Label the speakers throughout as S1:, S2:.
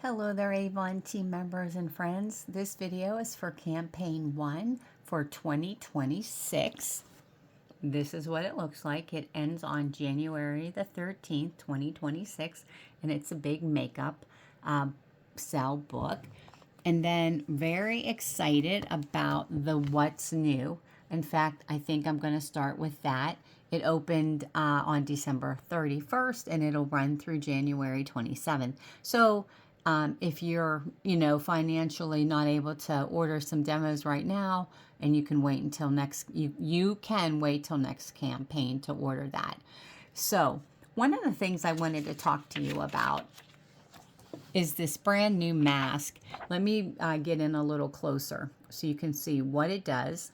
S1: Hello there, Avon team members and friends. This video is for campaign 1 for 2026. This is what it looks like. It ends on January the 13th, 2026, and it's a big makeup sell book. And then very excited about the What's New. In fact, I think I'm going to start with that. It opened on December 31st, and it'll run through January 27th. So if you're, financially not able to order some demos right now, and you can wait until you can wait till next campaign to order that. So one of the things I wanted to talk to you about is this brand new mask. Let me get in a little closer so you can see what it does.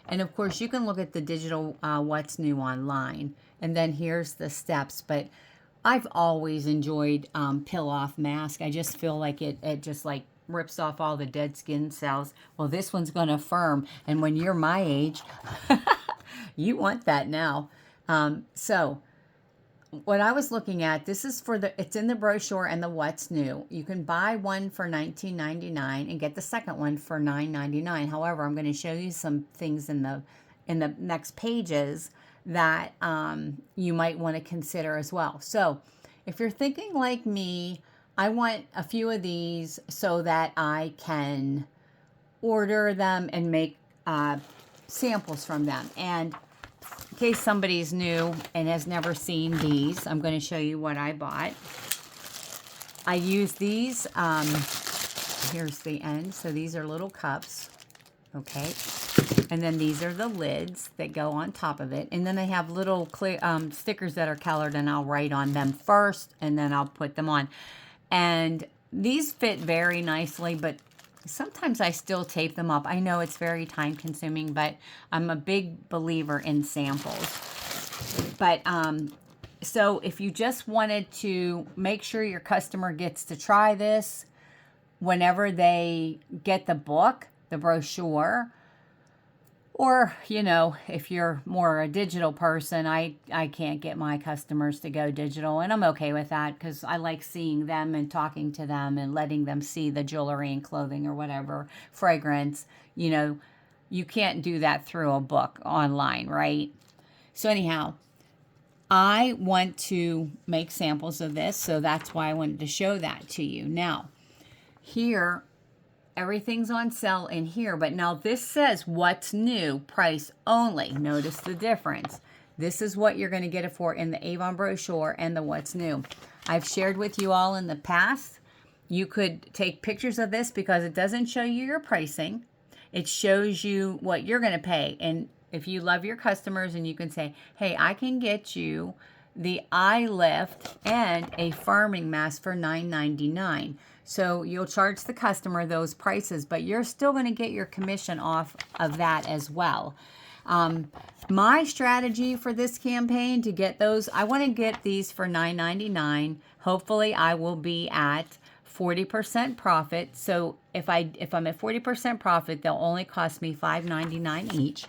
S1: And of course, you can look at the digital What's New online. And then here's the steps. But I've always enjoyed peel off mask. I just feel like it just like rips off all the dead skin cells. Well, this one's going to firm. And when you're my age, you want that now. So what I was looking at, this is it's in the brochure and the What's New. You can buy one for $19.99 and get the second one for $9.99. However, I'm going to show you some things in the next pages that you might want to consider as well. So if you're thinking like me, I want a few of these so that I can order them and make samples from them. And in case somebody's new and has never seen these, I'm going to show you what I bought. I use these, here's the end. So these are little cups, okay? And then these are the lids that go on top of it. And then they have little clear stickers that are colored, and I'll write on them first, and then I'll put them on. And these fit very nicely, but sometimes I still tape them up. I know it's very time consuming, but I'm a big believer in samples. But so if you just wanted to make sure your customer gets to try this whenever they get the book, the brochure, or, if you're more a digital person, I can't get my customers to go digital, and I'm okay with that because I like seeing them and talking to them and letting them see the jewelry and clothing or whatever, fragrance. You can't do that through a book online, right? So anyhow, I want to make samples of this, so that's why I wanted to show that to you. Now, here, everything's on sale in here, but now this says What's New, price only. Notice the difference. This is what you're going to get it for in the Avon brochure and the What's New. I've shared with you all in the past. You could take pictures of this because it doesn't show you your pricing. It shows you what you're going to pay. And if you love your customers, and you can say, hey, I can get you the eye lift and a firming mask for $9.99. So you'll charge the customer those prices, but you're still going to get your commission off of that as well. My strategy for this campaign to get those, I want to get these for $9.99. Hopefully I will be at 40% profit. So if I'm at 40% profit, they'll only cost me $5.99 each.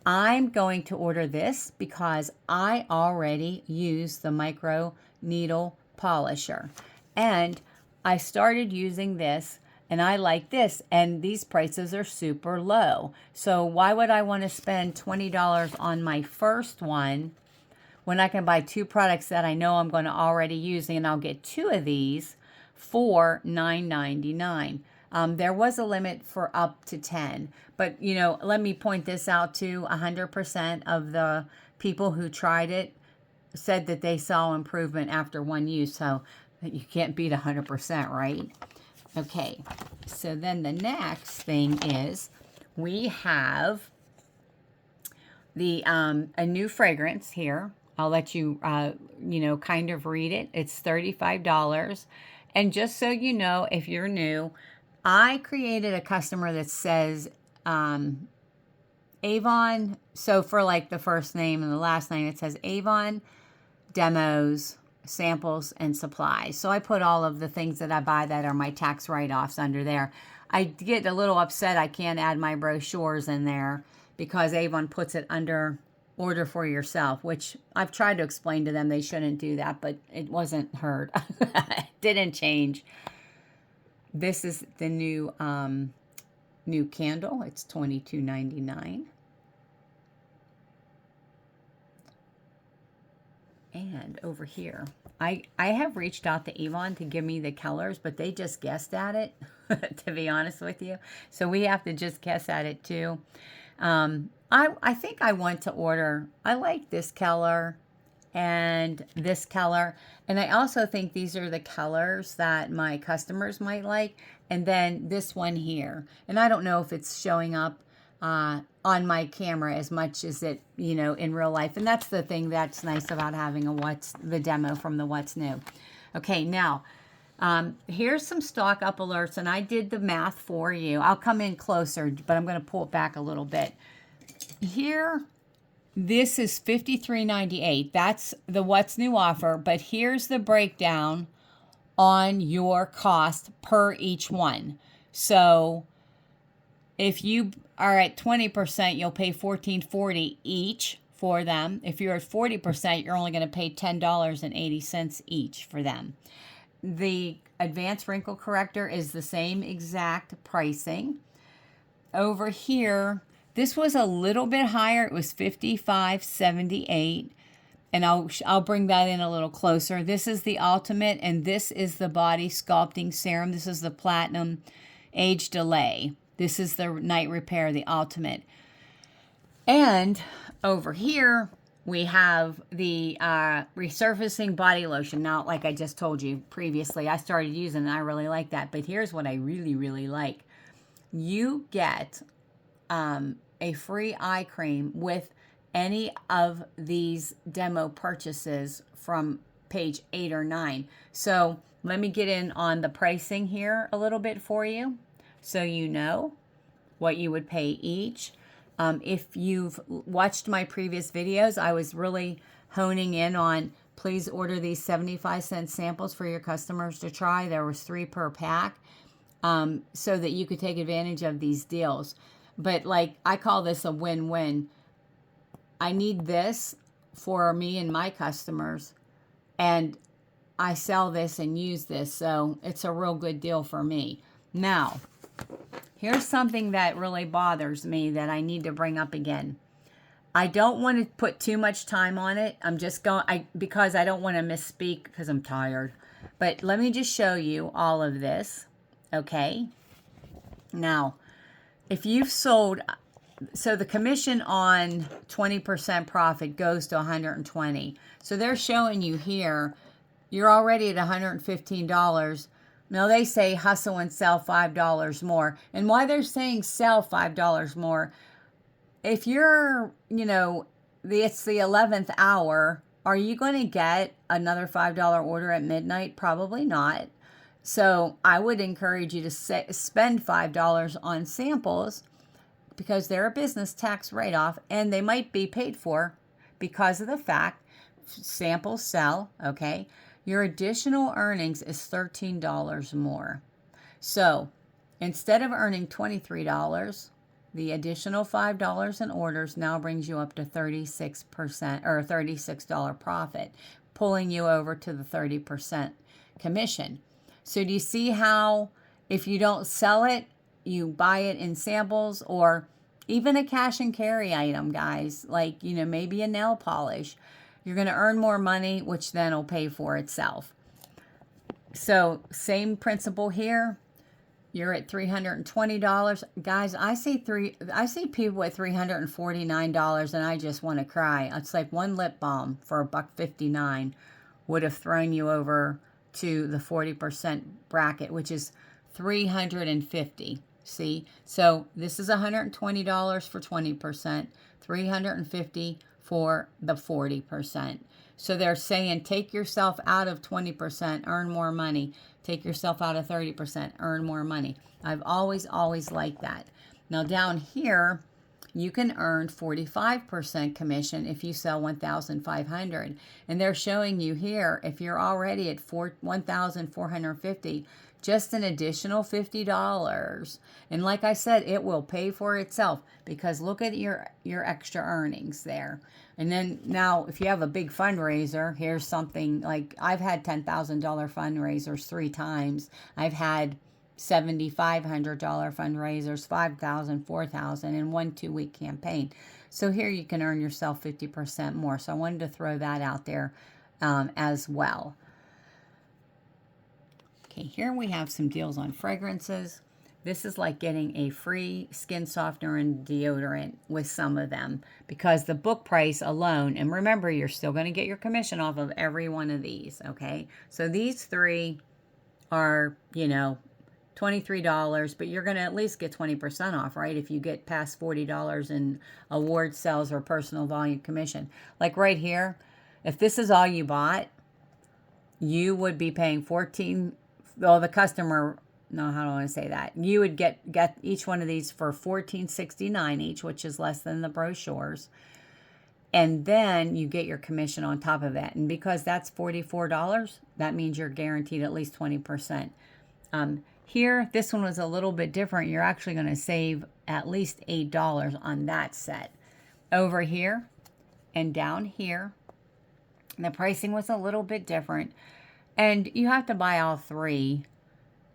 S1: I'm going to order this because I already use the micro needle polisher. And I started using this, and I like this, and these prices are super low. So why would I want to spend $20 on my first one when I can buy two products that I know I'm going to already use, and I'll get two of these for $9.99. There was a limit for up to 10, but let me point this out too. 100% of the people who tried it said that they saw improvement after one use. So you can't beat 100%, right? Okay, so then the next thing is we have the a new fragrance here. I'll let you kind of read it. It's $35. And just so you know, if you're new, I created a customer that says Avon. So for like the first name and the last name, it says Avon Demos, Samples, and Supplies. So I put all of the things that I buy that are my tax write-offs under there. I get a little upset I can't add my brochures in there because Avon puts it under order for yourself, which I've tried to explain to them they shouldn't do that, but it wasn't heard. It didn't change. This is the new candle. It's $22.99. And over here, I have reached out to Avon to give me the colors, but they just guessed at it, to be honest with you. So we have to just guess at it too. I think I want to order, I like this color and this color. And I also think these are the colors that my customers might like. And then this one here. And I don't know if it's showing up on my camera as much as it, in real life. And that's the thing that's nice about having the demo from the What's New. Okay, now, here's some stock up alerts, and I did the math for you. I'll come in closer, but I'm going to pull it back a little bit. Here, this is $53.98. That's the What's New offer, but here's the breakdown on your cost per each one. So if you are at 20%, you'll pay $14.40 each for them. If you're at 40%, you're only going to pay $10.80 each for them. The Advanced Wrinkle Corrector is the same exact pricing. Over here, this was a little bit higher. It was $55.78. And I'll bring that in a little closer. This is the Ultimate, and this is the Body Sculpting Serum. This is the Platinum Age Delay. This is the Night Repair, the Ultimate. And over here, we have the Resurfacing Body Lotion. Now, like I just told you previously, I started using it, and I really like that. But here's what I really, really like. You get a free eye cream with any of these demo purchases from page 8 or 9. So let me get in on the pricing here a little bit for you, so you know what you would pay each. If you've watched my previous videos, I was really honing in on please order these 75-cent samples for your customers to try. There was 3 per pack, so that you could take advantage of these deals. But like, I call this a win-win. I need this for me and my customers, and I sell this and use this, so it's a real good deal for me. Now, here's something that really bothers me that I need to bring up again. I don't want to put too much time on it. I'm just because I don't want to misspeak because I'm tired. But let me just show you all of this, okay? Now, if you've sold, so the commission on 20% profit goes to $120. So they're showing you here, you're already at $115. Now they say hustle and sell $5 more. And why they're saying sell $5 more, if you're, it's the 11th hour, are you going to get another $5 order at midnight? Probably not. So I would encourage you to spend $5 on samples, because they're a business tax write-off, and they might be paid for because of the fact samples sell, okay? Your additional earnings is $13 more. So instead of earning $23, the additional $5 in orders now brings you up to 36% or $36 profit, pulling you over to the 30% commission. So do you see how if you don't sell it, you buy it in samples, or even a cash and carry item, guys, like, maybe a nail polish, you're going to earn more money, which then will pay for itself. So same principle here. You're at $320. Guys, I see people at $349, and I just want to cry. It's like one lip balm for $1.59 would have thrown you over to the 40% bracket, which is $350. See, so this is $120 for 20%, $350 for the 40%. So they're saying take yourself out of 20%, earn more money. Take yourself out of 30%, earn more money. I've always liked that. Now down here, you can earn 45% commission if you sell 1,500. And they're showing you here, if you're already at 1,450, just an additional $50. And like I said, it will pay for itself, because look at your extra earnings there. And then now if you have a big fundraiser, here's something like I've had $10,000 fundraisers 3 times. I've had $7,500 fundraisers, $5,000, $4,000 in 1 2-week campaign. So here you can earn yourself 50% more. So I wanted to throw that out there as well. Okay, here we have some deals on fragrances. This is like getting a free skin softener and deodorant with some of them, because the book price alone, and remember, you're still going to get your commission off of every one of these, okay? So these 3 are, you know, $23, but you're going to at least get 20% off, right? If you get past $40 in award sales or personal volume commission. Like right here, if this is all you bought, you would be paying 14, well, the customer, no, how do I want to say that? You would get each one of these for $14.69 each, which is less than the brochures. And then you get your commission on top of that. And because that's $44, that means you're guaranteed at least 20%. Here, this one was a little bit different. You're actually going to save at least $8 on that set. Over here and down here, the pricing was a little bit different. And you have to buy all 3.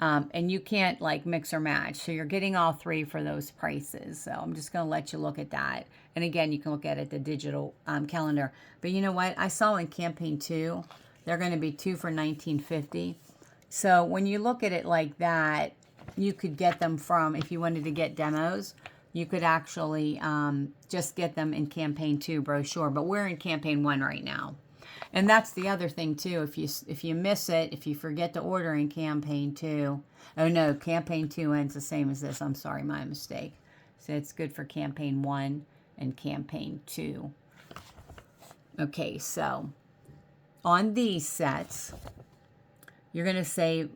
S1: And you can't like mix or match. So you're getting all 3 for those prices. So I'm just going to let you look at that. And again, you can look at it, the digital calendar. But you know what? I saw in campaign 2, they're going to be 2 for $19.50. So when you look at it like that, you could get them from, if you wanted to get demos, you could actually just get them in campaign 2 brochure. But we're in campaign 1 right now. And that's the other thing too. If you miss it, if you forget to order in campaign 2, oh no, campaign 2 ends the same as this. I'm sorry, my mistake. So it's good for campaign 1 and campaign 2. Okay, so on these sets, you're going to save,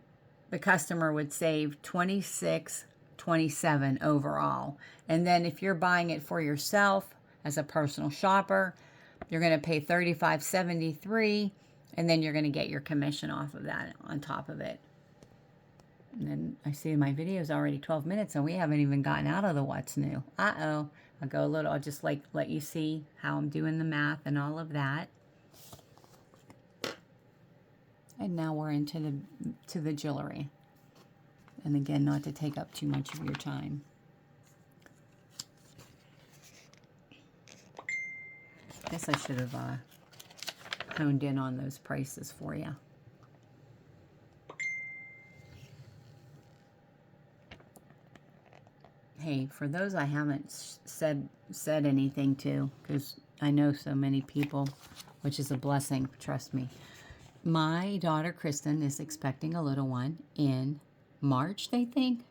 S1: the customer would save $26.27 overall. And then if you're buying it for yourself as a personal shopper, you're going to pay $35.73, and then you're going to get your commission off of that on top of it. And then I see my video is already 12 minutes, and we haven't even gotten out of the what's new. Uh-oh. I'll go a little, I'll just like let you see how I'm doing the math and all of that. And now we're into the jewelry. And again, not to take up too much of your time. I guess I should have honed in on those prices for you. Hey, for those I haven't said anything to, because I know so many people, which is a blessing, trust me. My daughter Kristen is expecting a little one in March, they think.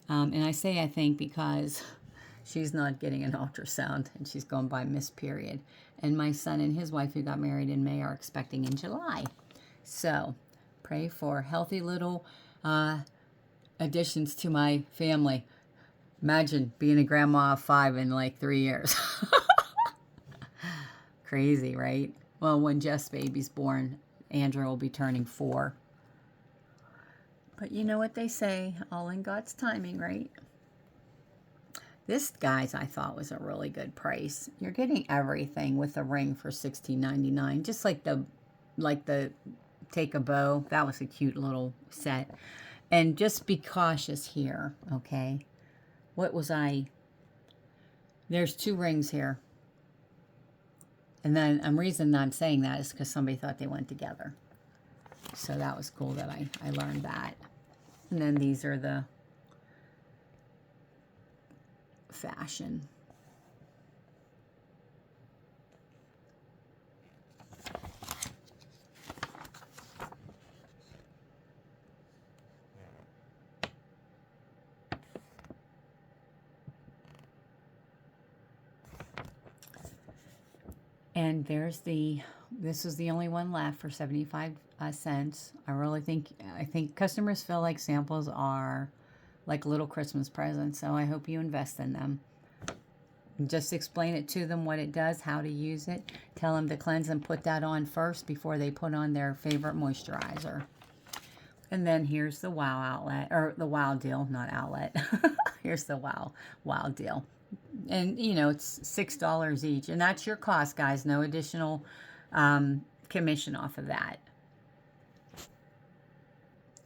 S1: And I say I think because she's not getting an ultrasound, and she's going by missed period. And my son and his wife, who got married in May, are expecting in July. So pray for healthy little additions to my family. Imagine being a grandma of 5 in like 3 years. Crazy, right? Well, when Jeff's baby's born, Andrew will be turning 4. But you know what they say, all in God's timing, right? This, guys, I thought was a really good price. You're getting everything with a ring for $16.99. Just like the Take a Bow. That was a cute little set. And just be cautious here, okay? What was I? There's 2 rings here. And then the reason I'm saying that is because somebody thought they went together. So that was cool that I learned that. And then these are the fashion. And there's this is the only one left for 75 cents. I think customers feel like samples are like little Christmas presents, so I hope you invest in them. Just explain it to them what it does, how to use it. Tell them to cleanse and put that on first before they put on their favorite moisturizer. And then here's the Wow outlet, or the Wow deal, not outlet. Here's the Wow deal. And, you know, it's $6 each. And that's your cost, guys. No additional commission off of that.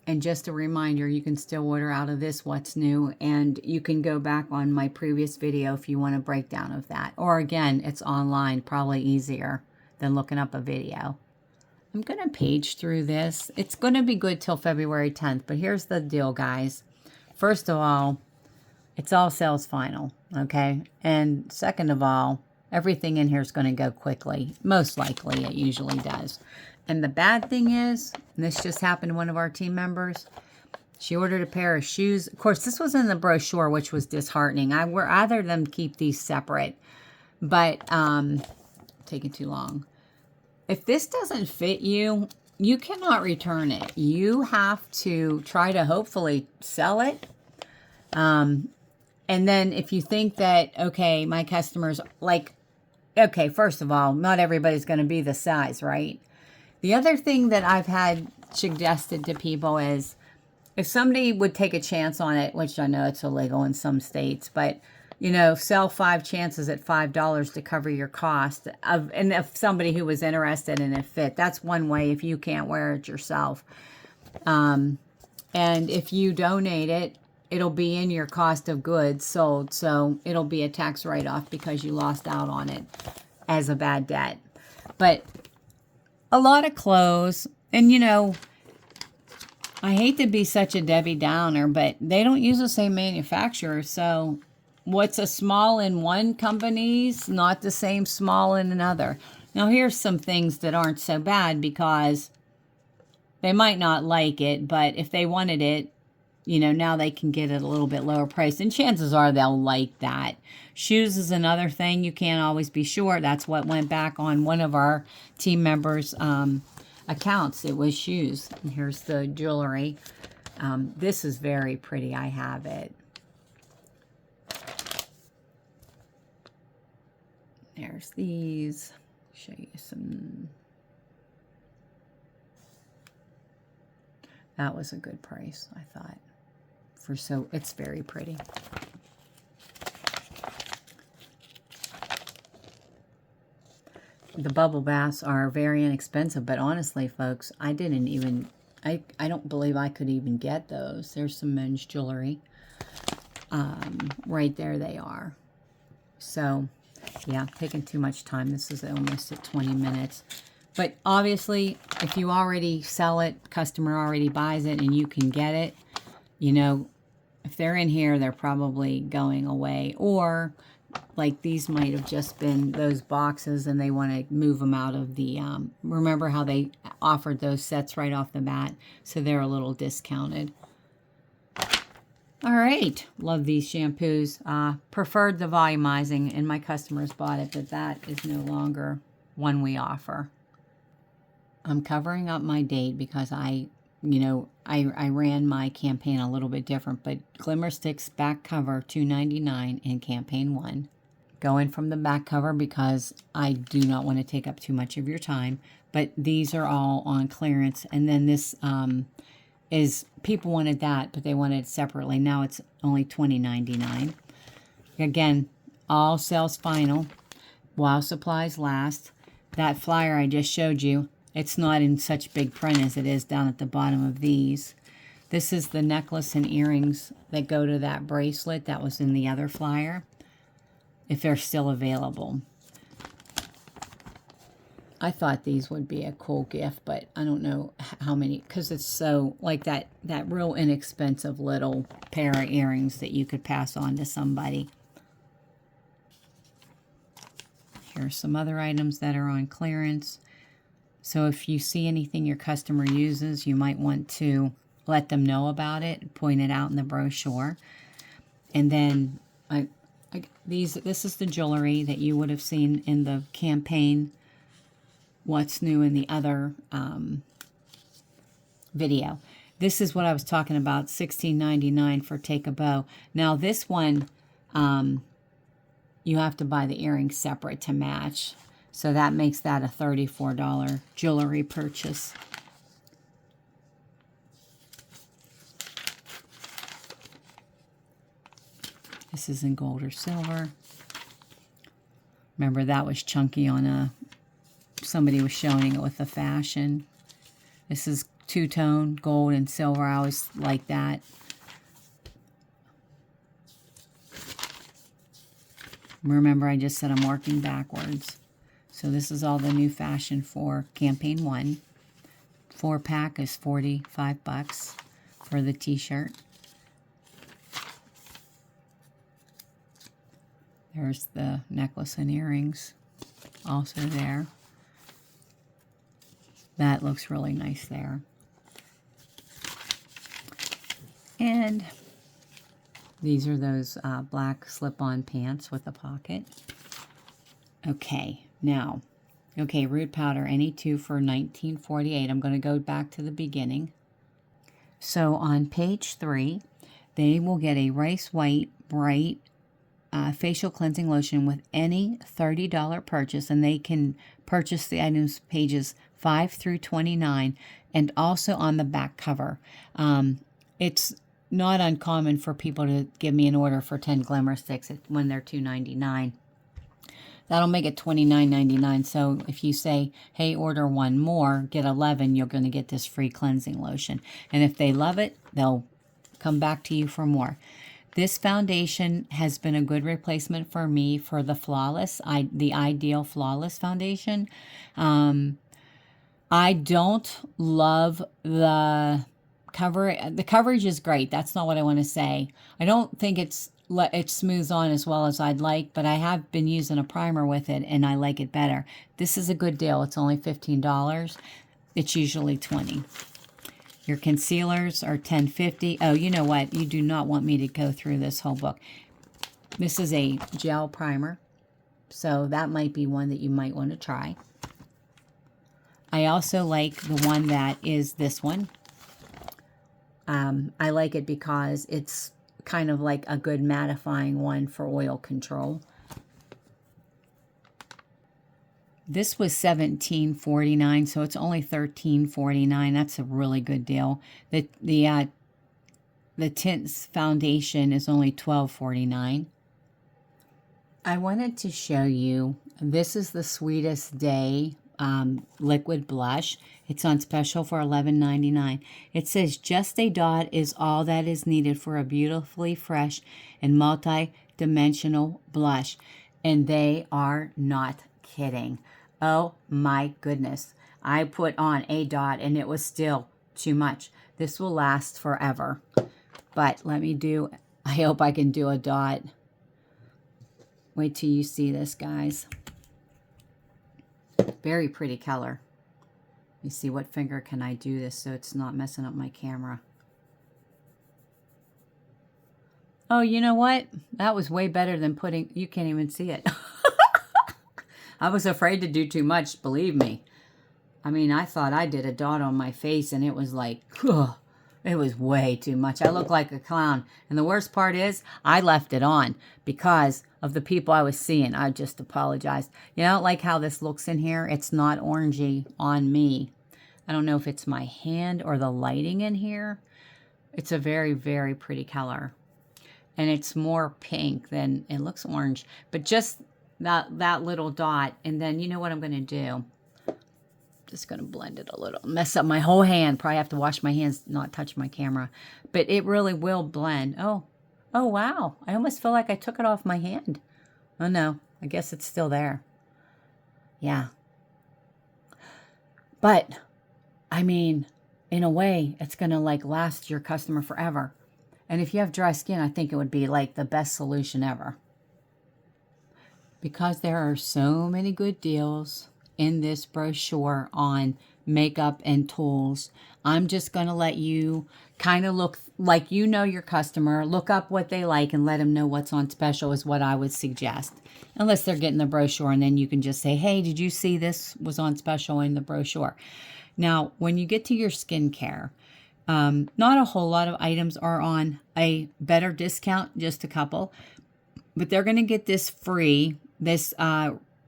S1: And just a reminder, you can still order out of this What's New, and you can go back on my previous video if you want a breakdown of that. Or again, it's online, probably easier than looking up a video. I'm going to page through this. It's going to be good till February 10th, but here's the deal, guys. First of all, it's all sales final, okay? And second of all, everything in here is going to go quickly. Most likely, it usually does. And the bad thing is, and this just happened to one of our team members, she ordered a pair of shoes. Of course, this was in the brochure, which was disheartening. I would rather them keep these separate, but taking too long. If this doesn't fit you, you cannot return it. You have to try to hopefully sell it. And then if you think that, okay, my customers, like, okay, first of all, not everybody's going to be the size, right? The other thing that I've had suggested to people is if somebody would take a chance on it, which I know it's illegal in some states, but, you know, sell 5 chances at $5 to cover your cost. And if somebody who was interested in it fit, that's one way if you can't wear it yourself. And if you donate it, it'll be in your cost of goods sold. So it'll be a tax write-off because you lost out on it as a bad debt. But a lot of clothes, and you know, I hate to be such a Debbie Downer, but they don't use the same manufacturer. So what's a small in one company's not the same small in another. Now here's some things that aren't so bad because they might not like it, but if they wanted it, you know, now they can get it a little bit lower price. And chances are they'll like that. Shoes is another thing. You can't always be sure. That's what went back on one of our team members' accounts. It was shoes. And here's the jewelry. This is very pretty. I have it. There's these. Show you some. That was a good price, I thought. It's very pretty. The bubble baths are very inexpensive, but honestly, folks, I don't believe I could even get those. There's some men's jewelry. Right there they are. So, yeah, taking too much time. This is almost at 20 minutes. But obviously, if you already sell it, customer already buys it, and you can get it, you know, if they're in here, they're probably going away. Or, like, these might have just been those boxes, and they want to move them out of the, remember how they offered those sets right off the bat? So they're a little discounted. All right. Love these shampoos. Preferred the volumizing, and my customers bought it, but that is no longer one we offer. I'm covering up my date because I ran my campaign a little bit different, but Glimmer Sticks back cover $2.99 in campaign 1. Going from the back cover because I do not want to take up too much of your time, but these are all on clearance. And then this is, people wanted that, but they wanted it separately. Now it's only $20.99. Again, all sales final while supplies last. That flyer I just showed you, it's not in such big print as it is down at the bottom of these. This is the necklace and earrings that go to that bracelet that was in the other flyer, if they're still available. I thought these would be a cool gift, but I don't know how many, because it's so, like that real inexpensive little pair of earrings that you could pass on to somebody. Here's some other items that are on clearance. So if you see anything your customer uses, you might want to let them know about it, point it out in the brochure. And then this is the jewelry that you would have seen in the campaign What's New in the other video. This is what I was talking about, $16.99 for Take a Bow. Now this one, you have to buy the earrings separate to match. So that makes that a $34 jewelry purchase. This is in gold or silver. Remember, that was chunky on somebody was showing it with the fashion. This is two-tone, gold and silver. I always like that. Remember, I just said I'm working backwards. So this is all the new fashion for campaign 1. 4-pack is $45 for the t-shirt. There's the necklace and earrings also there. That looks really nice there. And these are those black slip-on pants with a pocket. Okay, now, Rude Powder, any two for $19.48. I'm going to go back to the beginning. So on page 3, they will get a Rice White Bright facial cleansing lotion with any $30 purchase, and they can purchase the items pages 5 through 29, and also on the back cover. It's not uncommon for people to give me an order for 10 Glimmer Sticks when they're $2.99. That'll make it $29.99. So if you say, hey, order one more, get 11, you're going to get this free cleansing lotion. And if they love it, they'll come back to you for more. This foundation has been a good replacement for me for the the Ideal Flawless Foundation. I don't love the cover. The coverage is great. That's not what I want to say. I don't think it smooths on as well as I'd like, but I have been using a primer with it and I like it better. This is a good deal. It's only $15. It's usually $20. Your concealers are $10.50. Oh, you know what? You do not want me to go through this whole book. This is a gel primer, so that might be one that you might want to try. I also like the one that is this one. I like it because it's kind of like a good mattifying one for oil control. This was $17.49, so it's only $13.49. That's a really good deal. The Tints Foundation is only $12.49. I wanted to show you, this is the Sweetest Day liquid blush. It's on special for $11.99. It says, just a dot is all that is needed for a beautifully fresh and multi-dimensional blush. And they are not kidding. Oh my goodness. I put on a dot and it was still too much. This will last forever. But I hope I can do a dot. Wait till you see this, guys. Very pretty color. Let me see, what finger can I do this so it's not messing up my camera. Oh, you know what? That was way better than putting, you can't even see it. I was afraid to do too much, believe me. I mean, I thought I did a dot on my face and it was like, ugh, it was way too much. I looked like a clown. And the worst part is, I left it on because of the people I was seeing. I just apologized. You know, like how this looks in here? It's not orangey on me. I don't know if it's my hand or the lighting in here. It's a very, very pretty color. And it's more pink than it looks orange. But just that little dot. And then you know what I'm going to do? Just going to blend it a little. Mess up my whole hand. Probably have to wash my hands, not touch my camera. But it really will blend. Oh, wow. I almost feel like I took it off my hand. Oh, no. I guess it's still there. Yeah. But, I mean, in a way, it's going to, like, last your customer forever. And if you have dry skin, I think it would be, like, the best solution ever. Because there are so many good deals in this brochure on makeup and tools, I'm just going to let you kind of look like you know your customer, look up what they like and let them know what's on special is what I would suggest. Unless they're getting the brochure, and then you can just say, hey, did you see this was on special in the brochure? Now, when you get to your skincare, not a whole lot of items are on a better discount, just a couple. But they're going to get this free, this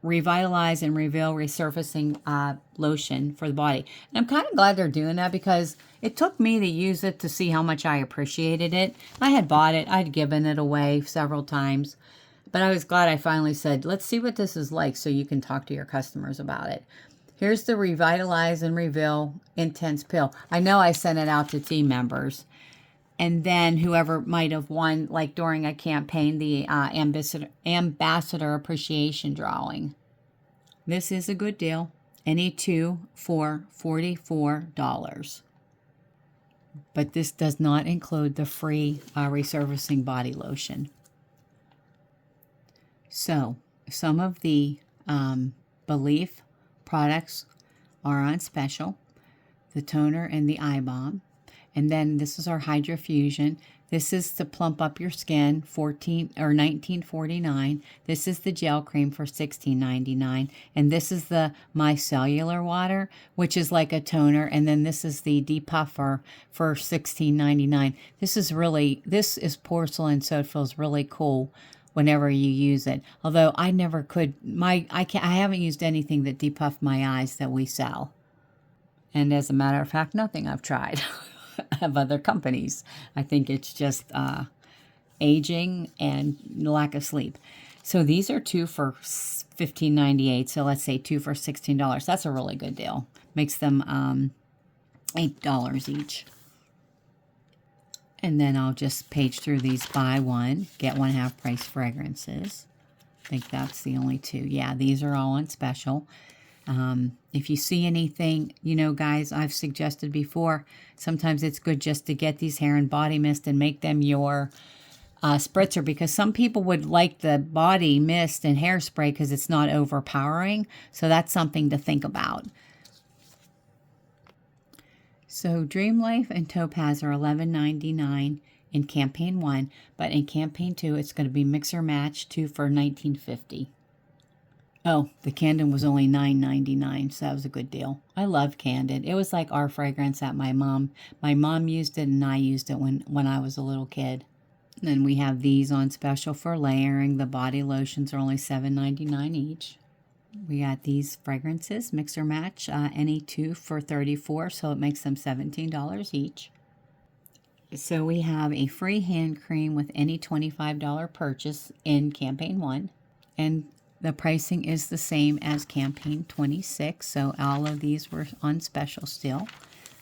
S1: Revitalize and Reveal Resurfacing Lotion for the body. And I'm kind of glad they're doing that because it took me to use it to see how much I appreciated it. I had bought it. I'd given it away several times. But I was glad I finally said, let's see what this is like so you can talk to your customers about it. Here's the Revitalize and Reveal Intense Pill. I know I sent it out to team members. And then whoever might have won, like during a campaign, the Ambassador Appreciation Drawing. This is a good deal. Any two for $44. But this does not include the free resurfacing body lotion. So, some of the Belif products are on special. The toner and the eye balm. And then this is our Hydrofusion. This is to plump up your skin, $19.49. This is the gel cream for $16.99. And this is the micellar water, which is like a toner. And then this is the depuffer for $16.99. This is porcelain, so it feels really cool whenever you use it. Although I never could, I haven't used anything that depuffed my eyes that we sell. And as a matter of fact, nothing I've tried of other companies. I think it's just aging and lack of sleep. So these are two for $15.98. So let's say two for $16. That's a really good deal. Makes them $8 each. And then I'll just page through these buy one, get one half price fragrances. I think that's the only two. Yeah, these are all on special. If you see anything, you know, guys, I've suggested before, sometimes it's good just to get these hair and body mist and make them your spritzer, because some people would like the body mist and hairspray because it's not overpowering. So that's something to think about. So Dream Life and Topaz are $11.99 in campaign 1, but in campaign 2, it's going to be mixer match 2 for $19.50. Oh, the Candid was only $9.99, so that was a good deal. I love Candid. It was like our fragrance that my mom used it, and I used it when I was a little kid. And then we have these on special for layering. The body lotions are only $7.99 each. We got these fragrances, mixer match, any two for $34, so it makes them $17 each. So we have a free hand cream with any $25 purchase in campaign 1, and the pricing is the same as campaign 26, so all of these were on special still.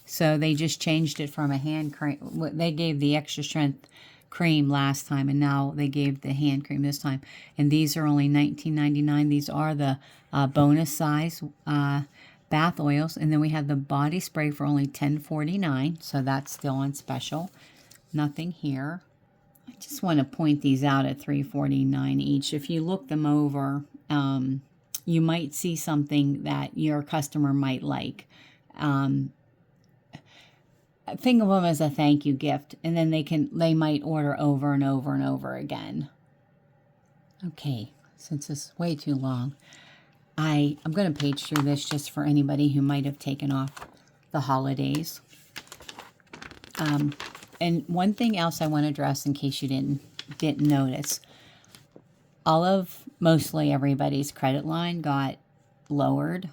S1: So they just changed it from a hand cream. They gave the extra strength cream last time, and now they gave the hand cream this time. And these are only $19.99. These are the bonus size bath oils. And then we have the body spray for only $10.49, so that's still on special. Nothing here. I just want to point these out at $3.49 each. If you look them over, you might see something that your customer might like. Think of them as a thank you gift, and then they might order over and over and over again. Okay, since it's way too long, I'm going to page through this just for anybody who might have taken off the holidays. And one thing else I want to address in case you didn't notice, mostly everybody's credit line got lowered.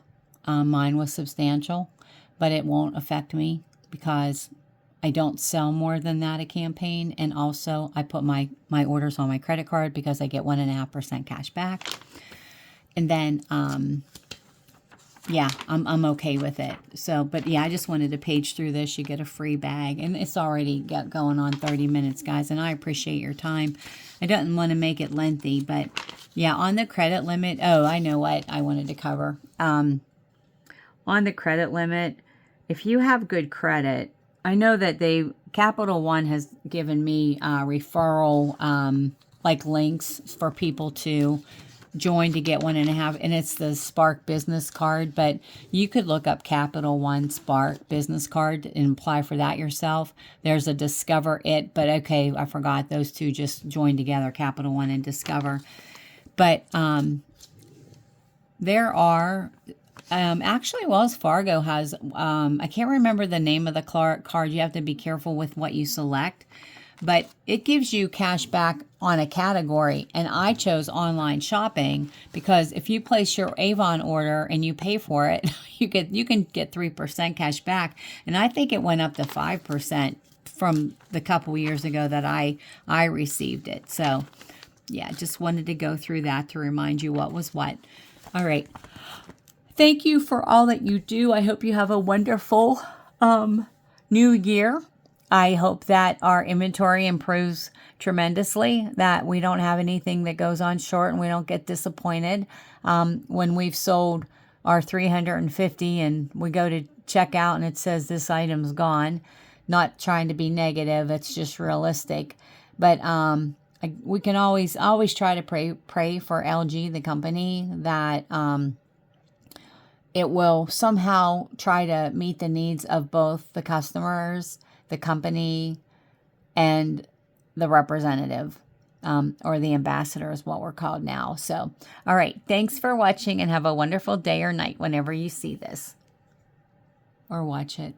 S1: Mine was substantial, but it won't affect me because I don't sell more than that a campaign. And also I put my orders on my credit card because I get 1.5% cash back. And then, yeah, I'm okay with it. So, but yeah, I just wanted to page through this. You get a free bag, and it's already going on 30 minutes, guys, and I appreciate your time. I don't want to make it lengthy, but yeah, on the credit limit, oh, I know what I wanted to cover. On the credit limit, if you have good credit, I know that Capital One has given me referral, like links for people to join to get 1.5, and it's the Spark business card, but you could look up Capital One Spark business card and apply for that yourself. There's a Discover It, but okay, I forgot, those two just joined together, Capital One and Discover. But there are actually Wells Fargo has I can't remember the name of the card. You have to be careful with what you select, but it gives you cash back on a category, and I chose online shopping because if you place your Avon order and you pay for it, you can get 3% cash back, and I think it went up to 5% from the couple years ago that I received it. So yeah, just wanted to go through that to remind you what was what. All right. Thank you for all that you do. I hope you have a wonderful new year. I hope that our inventory improves tremendously, that we don't have anything that goes on short and we don't get disappointed when we've sold our 350 and we go to check out and it says this item's gone. Not trying to be negative, it's just realistic. But we can always try to pray for LG, the company, that it will somehow try to meet the needs of both the customers, the company, and the representative, or the ambassador is what we're called now. So, all right. Thanks for watching and have a wonderful day or night whenever you see this or watch it.